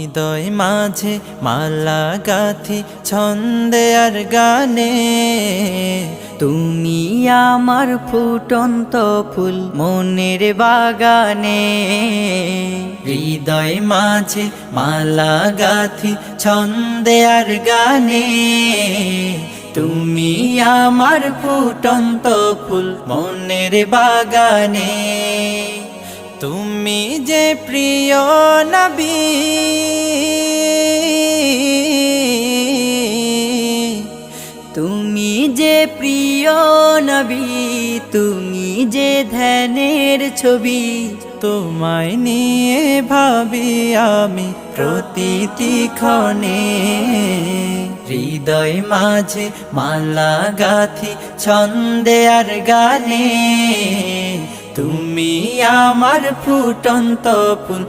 হৃদয় মাঝে মালা গাথি ছন্দে আর গানে, তুমি আমার ফুটন্ত ফুল মনের বাগানে। হৃদয় মাঝে মালা গাথি ছন্দে আর গানে, তুমি আমার ফুটন্ত ফুল মনের বাগানে। তুমি যে প্রিয় নবী, তুমি যে প্রিয় নবী, তুমি যে ধ্যানের ছবি। তোমায় নিয়ে ভাবি আমি প্রতিটি ক্ষণে। হৃদয় মাঝে মালা গাথি ছন্দে আর গানে, তুমি আমার ফুটন্ত ফুল